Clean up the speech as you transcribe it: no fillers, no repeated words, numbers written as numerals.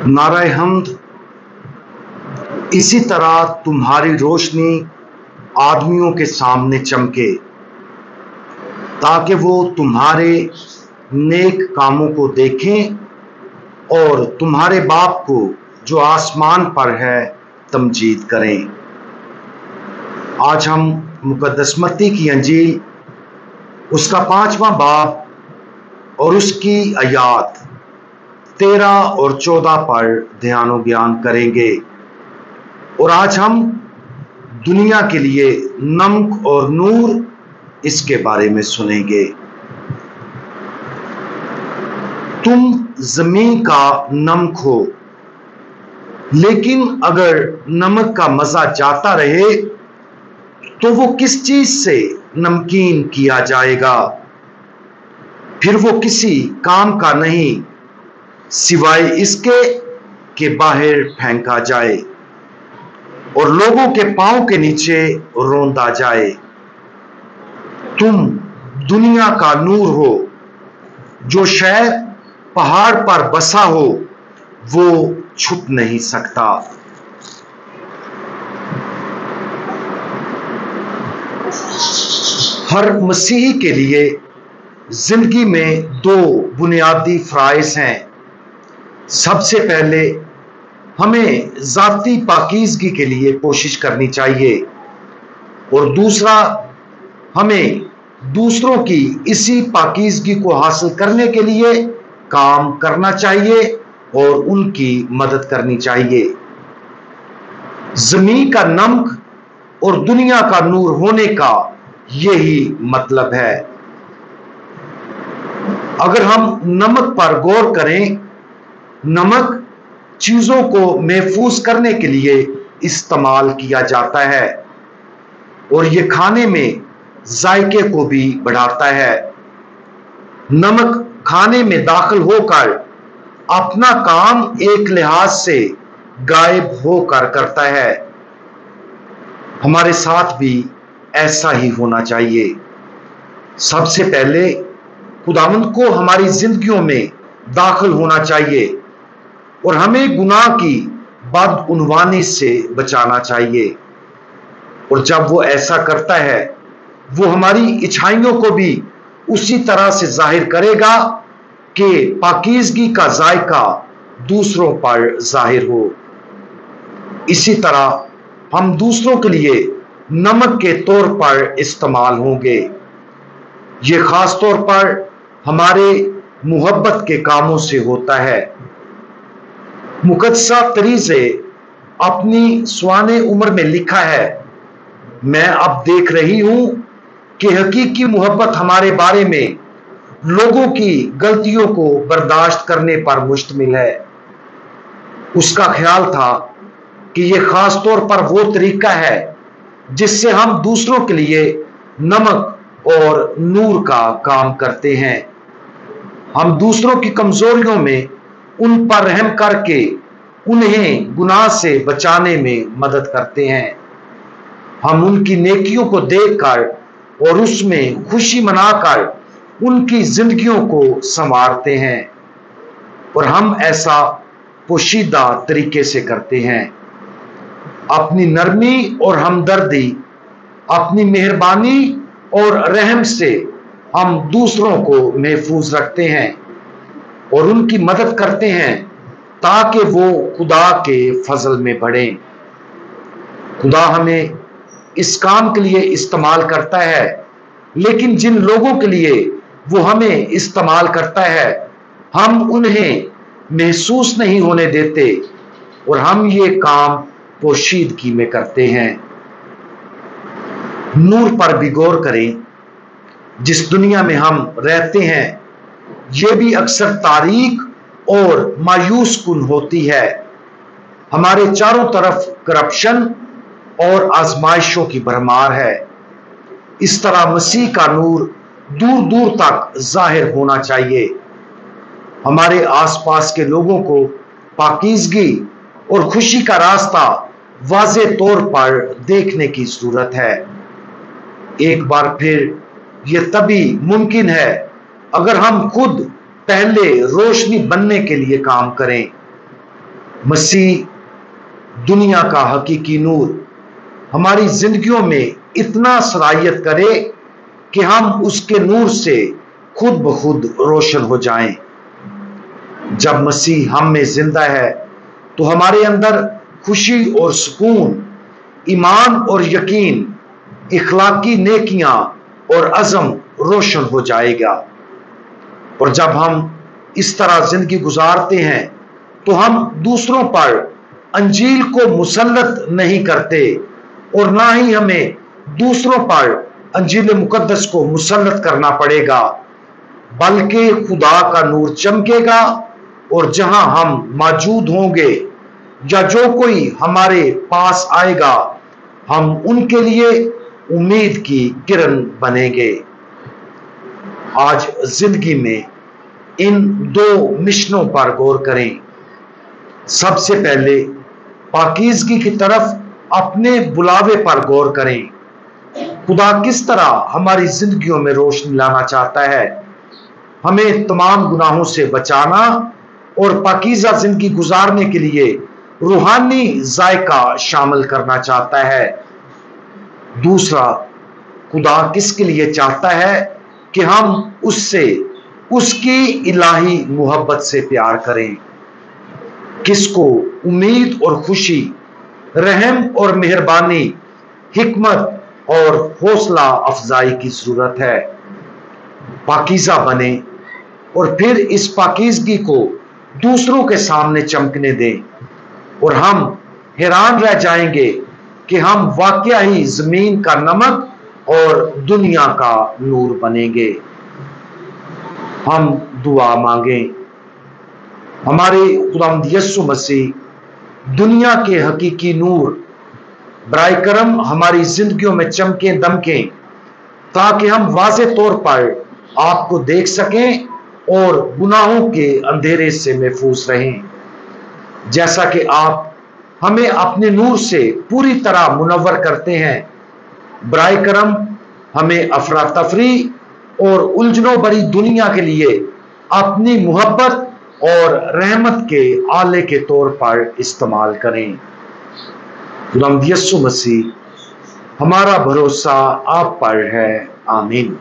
नाराए हम्द। इसी तरह तुम्हारी रोशनी आदमियों के सामने चमके, ताकि वो तुम्हारे नेक कामों को देखें और तुम्हारे बाप को जो आसमान पर है तमजीद करें। आज हम मुकद्दस मत्ती की अंजील उसका 5वां बाब और उसकी आयात 13 और 14 पर ध्यान और ज्ञान करेंगे। और आज हम दुनिया के लिए नमक और नूर इसके बारे में सुनेंगे। तुम जमीन का नमक हो, लेकिन अगर नमक का मजा जाता रहे तो वो किस चीज से नमकीन किया जाएगा? फिर वो किसी काम का नहीं सिवाय इसके कि बाहर फेंका जाए और लोगों के पांव के नीचे रौंदा जाए। तुम दुनिया का नूर हो। जो शहर पहाड़ पर बसा हो वो छुप नहीं सकता। हर मसीही के लिए जिंदगी में 2 बुनियादी फराइज हैं। सबसे पहले हमें जाती पाकीज़गी के लिए कोशिश करनी चाहिए और दूसरा हमें दूसरों की इसी पाकीज़गी को हासिल करने के लिए काम करना चाहिए और उनकी मदद करनी चाहिए। जमीन का नमक और दुनिया का नूर होने का यही मतलब है। अगर हम नमक पर गौर करें, नमक चीजों को महफूज करने के लिए इस्तेमाल किया जाता है और यह खाने में जायके को भी बढ़ाता है। नमक खाने में दाखिल होकर अपना काम एक लिहाज से गायब होकर करता है। हमारे साथ भी ऐसा ही होना चाहिए। सबसे पहले खुदावंद को हमारी जिंदगियों में दाखिल होना चाहिए और हमें गुनाह की बदउनवानी से बचाना चाहिए। और जब वो ऐसा करता है, वो हमारी इच्छाइयों को भी उसी तरह से जाहिर करेगा कि पाकीज़गी का जायका दूसरों पर जाहिर हो। इसी तरह हम दूसरों के लिए नमक के तौर पर इस्तेमाल होंगे। ये खास तौर पर हमारे मुहब्बत के कामों से होता है। मुकद्दसा तरीज़े अपनी स्वाने उम्र में लिखा है, मैं अब देख रही हूं कि हकीकी मुहब्बत हमारे बारे में लोगों की गलतियों को बर्दाश्त करने पर मुश्तमिल है। उसका ख्याल था कि यह खास तौर पर वो तरीका है जिससे हम दूसरों के लिए नमक और नूर का काम करते हैं। हम दूसरों की कमजोरियों में उन पर रहम करके उन्हें गुनाह से बचाने में मदद करते हैं। हम उनकी नेकियों को देखकर और उसमें खुशी मनाकर उनकी जिंदगियों को संवारते हैं और हम ऐसा पोशीदा तरीके से करते हैं। अपनी नरमी और हमदर्दी, अपनी मेहरबानी और रहम से हम दूसरों को महफूज रखते हैं और उनकी मदद करते हैं ताकि वो खुदा के फजल में बढ़ें। खुदा हमें इस काम के लिए इस्तेमाल करता है, लेकिन जिन लोगों के लिए वो हमें इस्तेमाल करता है, हम उन्हें महसूस नहीं होने देते और हम ये काम पोशीदगी में करते हैं। नूर पर भी गौर करें। जिस दुनिया में हम रहते हैं, ये भी अक्सर तारीक और मायूस कुन होती है। हमारे चारों तरफ करप्शन और आजमाइशों की भरमार है। इस तरह मसीह का नूर दूर दूर तक जाहिर होना चाहिए। हमारे आसपास के लोगों को पाकीज़गी और खुशी का रास्ता वाज़े तौर पर देखने की जरूरत है। एक बार फिर यह तभी मुमकिन है अगर हम खुद पहले रोशनी बनने के लिए काम करें। मसीह दुनिया का हकीकी नूर हमारी जिंदगियों में इतना सलाहियत करे कि हम उसके नूर से खुद ब खुद रोशन हो जाएं। जब मसीह हम में जिंदा है तो हमारे अंदर खुशी और सुकून, ईमान और यकीन, इखलाकी नेकियां और अज़म रोशन हो जाएगा। और जब हम इस तरह जिंदगी गुजारते हैं तो हम दूसरों पर अंजील को मुसल्लत नहीं करते और ना ही हमें दूसरों पर अंजील मुकद्दस को मुसल्लत करना पड़ेगा, बल्कि खुदा का नूर चमकेगा और जहां हम मौजूद होंगे या जो कोई हमारे पास आएगा, हम उनके लिए उम्मीद की किरण बनेंगे। आज जिंदगी में इन दो मिशनों पर गौर करें। सबसे पहले पाकीज़गी की तरफ अपने बुलावे पर गौर करें। खुदा किस तरह हमारी जिंदगियों में रोशनी लाना चाहता है, हमें तमाम गुनाहों से बचाना और पाकीज़ा जिंदगी गुजारने के लिए रूहानी जायका शामिल करना चाहता है। दूसरा, खुदा किसके लिए चाहता है कि हम उससे, उसकी इलाही मोहब्बत से प्यार करें। किसको उम्मीद और खुशी, रहम और मेहरबानी, हिकमत और हौसला अफजाई की जरूरत है। पाकीज़ा बने और फिर इस पाकीज़गी को दूसरों के सामने चमकने दें और हम हैरान रह जाएंगे कि हम वाकया ही जमीन का नमक और दुनिया का नूर बनेंगे। हम दुआ मांगें। हमारे खुदावंद यीशु मसीह दुनिया के हकीकी नूर बराए करम हमारी जिंदगियों में चमके दमके, ताकि हम वाज़े तौर पर आपको देख सकें और गुनाहों के अंधेरे से महफूज रहें। जैसा कि आप हमें अपने नूर से पूरी तरह मुनव्वर करते हैं, बराए करम हमें अफरा तफरी और उलझनों भरी दुनिया के लिए अपनी मोहब्बत और रहमत के आले के तौर पर इस्तेमाल करें। खुदावंद यीशु मसीह हमारा भरोसा आप पर है। आमीन।